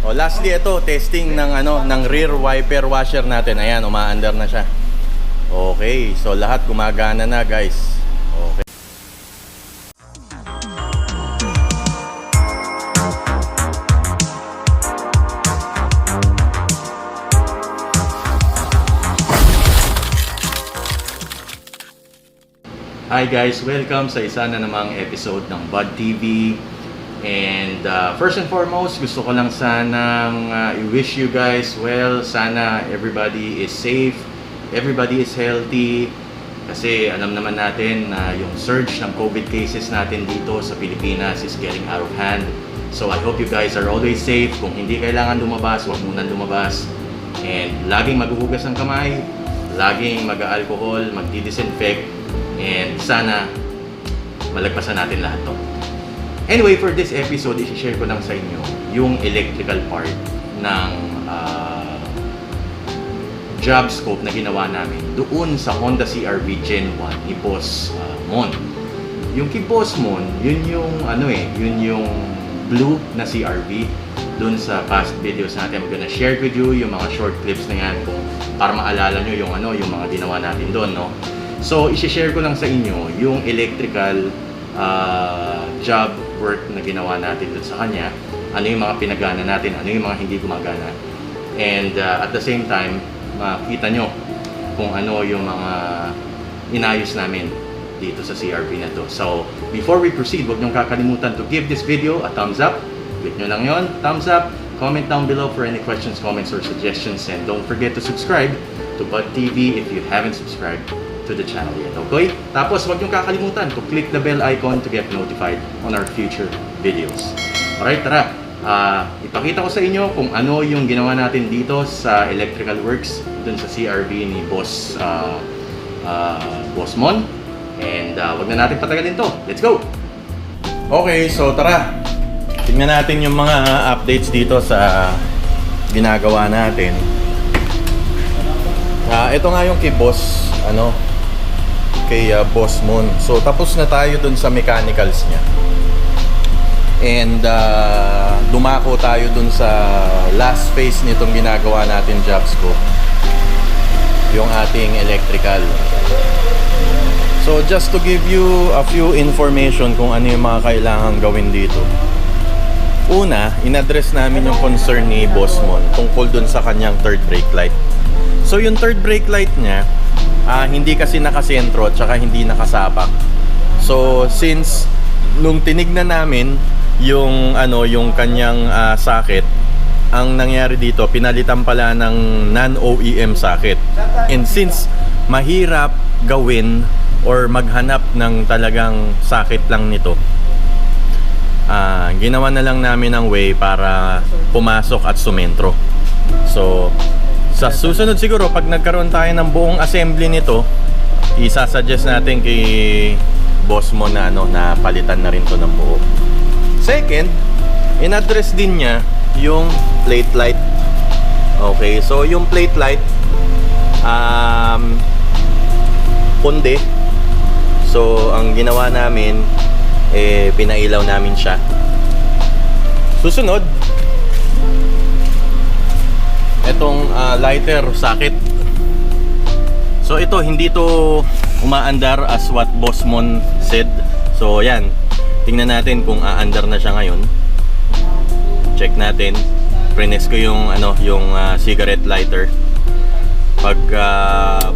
Oh, lastly ito, testing ng ng rear wiper washer natin. Ayan, umaandar na siya. Okay, so lahat gumagana na, guys. Okay. Hi guys, welcome sa isa na namang episode ng Bud TV. And first and foremost, gusto ko lang sanang i-wish you guys well. Sana everybody is safe, everybody is healthy. Kasi alam naman natin na yung surge ng COVID cases natin dito sa Pilipinas is getting out of hand. So I hope you guys are always safe. Kung hindi kailangan lumabas, huwag muna lumabas. And laging maghuhugas ng kamay, laging mag-alcohol, magdi-disinfect. And sana malagpasan natin lahat to. Anyway, for this episode, i-share ko lang sa inyo yung electrical part ng job scope na ginawa namin doon sa Honda CR-V Gen 1 ni Boss Mon. Yung kay Boss Mon, yun yung yun yung blue na CR-V. Doon sa past videos natin, I'm gonna share with you yung mga short clips na yan kung para maalala nyo yung yung mga ginawa natin doon, no? So, i-share ko lang sa inyo yung electrical job work na ginawa natin dun sa kanya. Ano yung mga pinagana natin, ano yung mga hindi gumagana. And at the same time, makita nyo kung ano yung mga inayos namin dito sa CR-V na to. So, before we proceed, huwag nyo kakalimutan to give this video a thumbs up. Click nyo lang yon, thumbs up. Comment down below for any questions, comments, or suggestions. And don't forget to subscribe to Bud TV if you haven't subscribed to the channel yet, okay? Tapos huwag niyong kakalimutan to click the bell icon to get notified on our future videos. Alright, tara! Ipakita ko sa inyo kung ano yung ginawa natin dito sa electrical works dun sa CR-V ni Boss Mon. And huwag na natin patagalin to. Let's go! Okay, so tara! Tingnan natin yung mga updates dito sa ginagawa natin. Ito nga yung kay Boss kay Boss Mon. So tapos na tayo dun sa mechanicals niya. And dumako tayo dun sa last phase nitong ginagawa natin job scope. Yung ating electrical. So just to give you a few information kung ano yung mga kailangan gawin dito. Una, in-address namin yung concern ni Boss Mon tungkol dun sa kanyang third brake light. So yung third brake light niya, hindi kasi nakasentro at saka hindi nakasapak. So since nung tinignan namin yung yung kanyang socket, ang nangyari dito, pinalitan pala ng non-OEM socket. And since mahirap gawin or maghanap ng talagang socket lang nito, ginawa na lang namin ng way para pumasok at sumentro. So sa susunod siguro, pag nagkaroon tayo ng buong assembly nito, isasuggest natin kay Boss Mo na na palitan na rin to ng buo. Second, in-address din niya yung plate light. Okay, so yung plate light, punde. So ang ginawa namin, pinailaw namin siya. Susunod, itong lighter socket. So ito, hindi to umaandar as what Boss Mon said. So yan, tingnan natin kung aandar na siya ngayon. Check natin. Prines ko yung yung cigarette lighter. Pag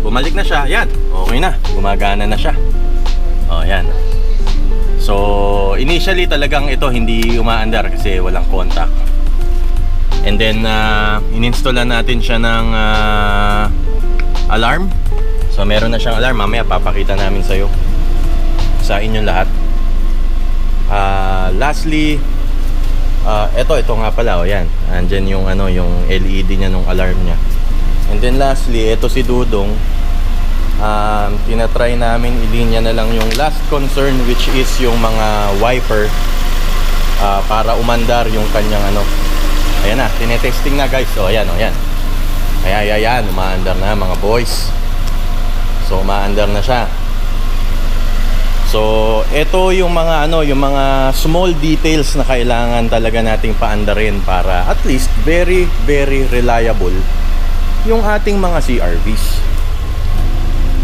bumalik na siya, yan, okay na, gumagana na siya. Oh, yan. So initially talagang ito hindi umaandar kasi walang contact. And then in-installan natin siya ng alarm. So meron na siyang alarm. Mamaya papakita namin sa inyong lahat. Lastly, ito nga pala, yan. Andyan yung yung LED niya nung alarm niya. And then lastly, ito si Dudong. Tinatry namin ilinya na lang yung last concern, which is yung mga wiper para umandar yung kanyang Ayan na, tinetesting na guys. So ayan, ayan. Ayan, umaandar na mga boys. So umaandar na siya. So So, ito yung mga yung mga small details na kailangan talaga nating paandarin para at least very very reliable yung ating mga CRVs.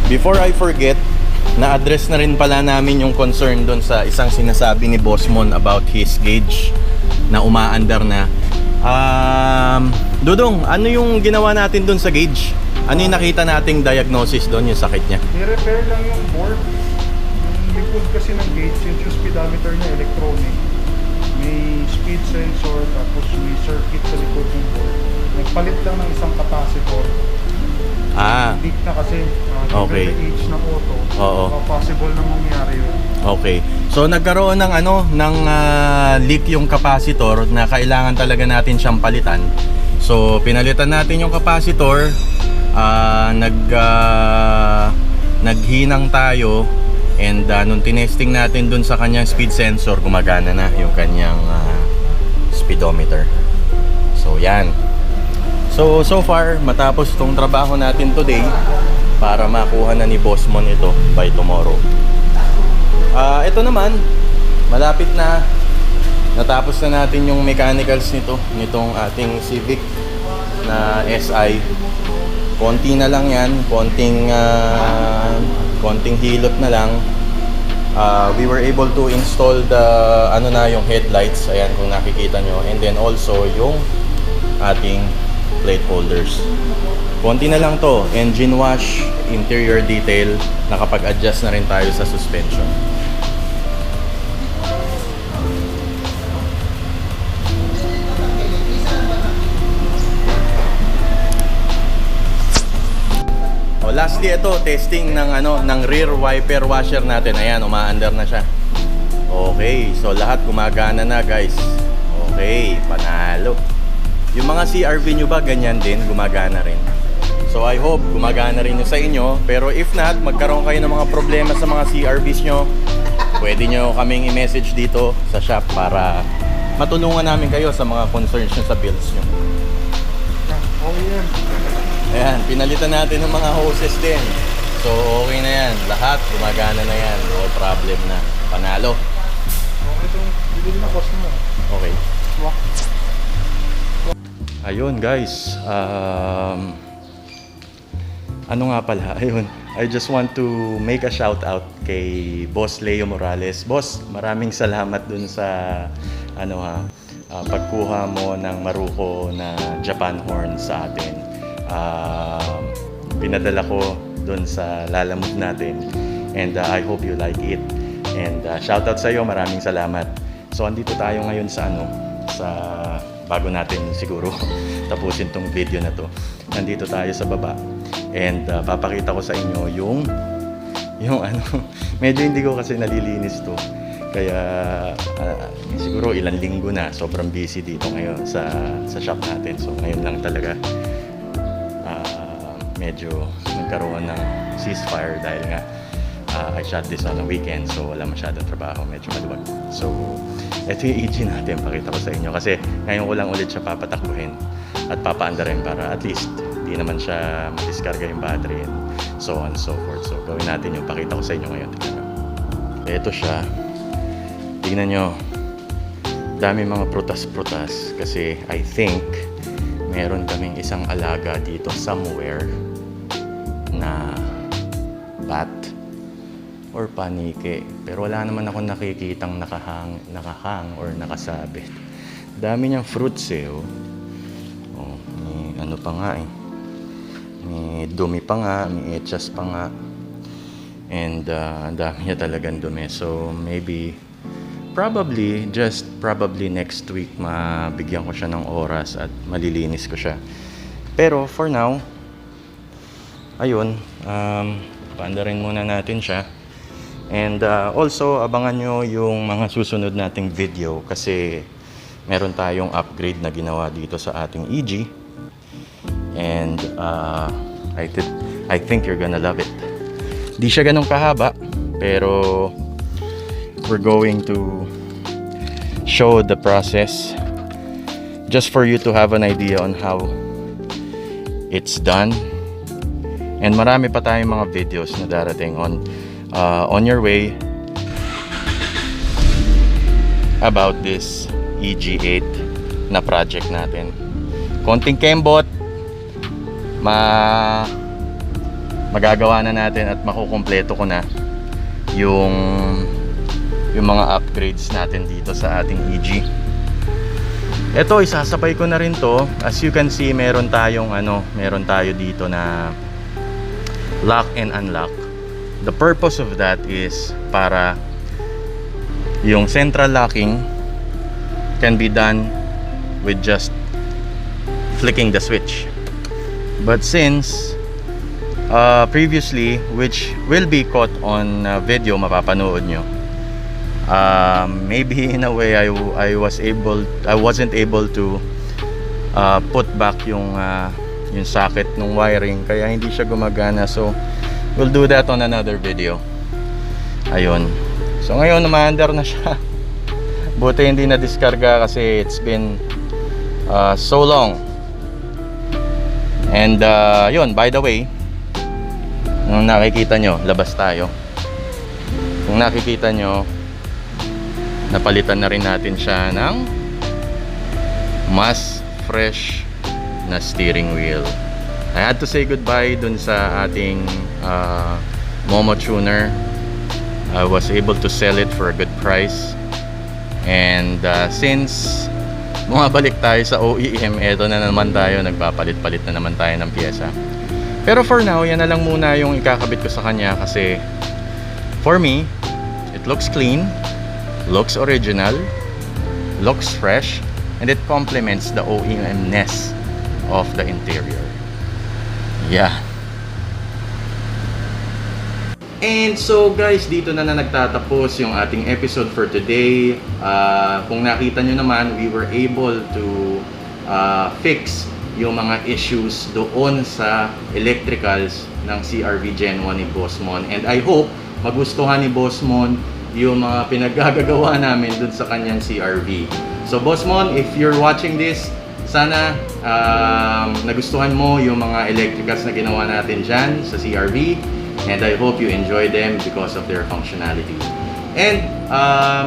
Before I forget, na-address na rin pala namin yung concern doon sa isang sinasabi ni Boss Mon about his gauge na umaandar na. Dudong, ano yung ginawa natin doon sa gauge? Ano yung nakita nating diagnosis doon, yung sakit niya? I-repair lang yung board. Yung likod kasi ng gauge, yung speedometer niya electronic. May speed sensor, tapos may circuit sa likod ng board. Nagpalit lang ng isang capacitor. Deep na kasi, Okay. the age ng auto. Oo. Possible na mangyari yun. Okay. So nagkaroon ng leak yung capacitor na kailangan talaga natin siyang palitan. So pinalitan natin yung capacitor, naghinang tayo, and nung tinesting natin dun sa kanyang speed sensor, gumagana na yung kanyang speedometer. So yan. So far, matapos itong trabaho natin today, para makuha na ni Boss Mon ito by tomorrow. Ito naman, malapit na. Natapos na natin yung mechanicals nitong ating Civic na SI. Konti na lang yan, konting hilot na lang. We were able to install the yung headlights, ayan kung nakikita nyo, and then also yung ating plate holders. Konti na lang to, engine wash, interior detail, nakapag-adjust na rin tayo sa suspension. Lastly, ito testing ng rear wiper washer natin. Ayan, umaandar na siya. Okay, so lahat gumagana na, guys. Okay, panalo. Yung mga CRV nyo ba ganyan din, gumagana rin? So I hope gumagana rin yung sa inyo. Pero if not, magkaroon kayo ng mga problema sa mga CRVs nyo, pwede nyo kaming i-message dito sa shop para matulungan namin kayo sa mga concerns nyo sa builds nyo. Okay yan. Ayan, pinalitan natin ng mga hoses din. So okay na yan, lahat gumagana na yan, no problem na, panalo. Okay, itong bibili na cost mo. Okay. Swak. Ayun guys, ano nga pala, ayun, I just want to make a shout out kay Boss Leo Morales. Boss, maraming salamat dun sa pagkuha mo ng Maruko na Japan horn sa atin. Pinadala ko dun sa Lalamove natin, and I hope you like it. And shout out sa iyo, maraming salamat. So andito tayo ngayon sa bago natin siguro tapusin tong video na to. Nandito tayo sa baba, and papakita ko sa inyo yung medyo hindi ko kasi nalilinis to, kaya siguro ilang linggo na, sobrang busy dito ngayon sa shop natin. So ngayon lang talaga medyo nagkaroon ng ceasefire dahil nga I shot this on a weekend, so wala masyadong trabaho, medyo maluwag. So ito yung EG natin, pakita ko sa inyo kasi ngayon ko lang ulit siya papatakbuhin at papaandarin para at least di naman siya madiskarga yung battery and so on and so forth. So gawin natin yung pakita ko sa inyo ngayon. Tignan nyo, ito siya, tignan nyo, dami mga prutas-prutas kasi I think meron kaming isang alaga dito somewhere na bat or panike, pero wala naman ako nakikitang nakahang or nakasabit. Dami niyang fruits oh. May ano pa nga may dumi pa nga, may etchas pa nga, and ang dami niya talagang dumi. So maybe probably next week mabigyan ko siya ng oras at malilinis ko siya. Pero for now, ayun, paandarin muna natin siya. And also, abangan nyo yung mga susunod nating video kasi meron tayong upgrade na ginawa dito sa ating EG. And I think you're gonna love it. Di siya ganun kahaba, pero we're going to show the process just for you to have an idea on how it's done. And marami pa tayong mga videos na darating on your way. about this EG8 na project natin. Konting kembot, magagawa na natin at makukumpleto ko na yung mga upgrades natin dito sa ating EG. Ito, isasabay ko na rin to. As you can see, meron tayo dito na lock and unlock. The purpose of that is para yung central locking can be done with just flicking the switch. But since previously, which will be caught on video, mapapanood nyo, maybe in a way I wasn't able to put back yung socket ng wiring, kaya hindi siya gumagana. So we'll do that on another video. Ayun. So ngayon umaandar na siya. Buti hindi na diskarga kasi it's been so long. And yun, by the way, kung nakikita nyo, labas tayo. Kung nakikita nyo, napalitan na rin natin siya ng mas fresh na steering wheel. I had to say goodbye dun sa ating Momo tuner. I was able to sell it for a good price. And since bumabalik tayo sa OEM, eto na naman tayo, nagpapalit-palit na naman tayo ng pyesa. Pero for now, yan na lang muna yung ikakabit ko sa kanya kasi for me, it looks clean, looks original, looks fresh, and it complements the OEM-ness of the interior. Yeah. And so guys, dito na nagtatapos yung ating episode for today. Kung nakita nyo naman, we were able to fix yung mga issues doon sa electricals ng CR-V Gen 1 ni Boss Mon. And I hope magustuhan ni Boss Mon yung mga pinaggagawa namin dun sa kanyang CR-V. So Boss Mon, if you're watching this, sana nagustuhan mo yung mga electricals na ginawa natin dyan sa CR-V. And I hope you enjoy them because of their functionality. And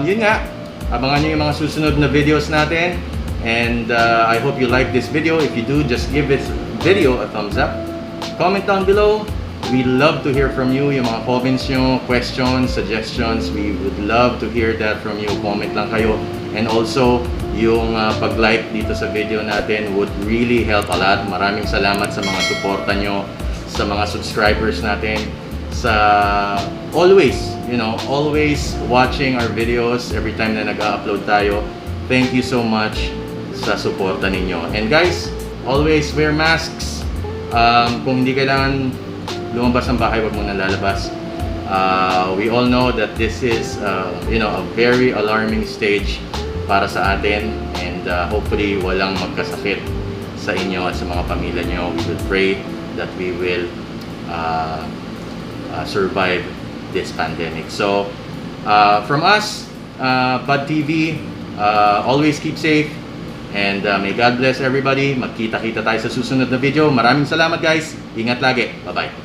yun nga, abangan nyo yung mga susunod na videos natin. And I hope you like this video. If you do, just give this video a thumbs up. Comment down below. We love to hear from you. Yung mga comments nyo, questions, suggestions, we would love to hear that from you. Comment lang kayo. And also, yung pag-like dito sa video natin would really help a lot. Maraming salamat sa mga suporta nyo, sa mga subscribers natin, sa always watching our videos every time na nag-upload tayo. Thank you so much sa suporta ninyo. And guys, always wear masks. Kung hindi kailangan lumabas ng bahay, wag mo na lalabas. We all know that this is a very alarming stage para sa atin, and hopefully walang magkasakit sa inyo at sa mga pamilya nyo. We will pray that we will survive this pandemic. So from us, Bud TV, always keep safe, and may God bless everybody. Magkita-kita tayo sa susunod na video. Maraming salamat guys. Ingat lagi. Bye-bye.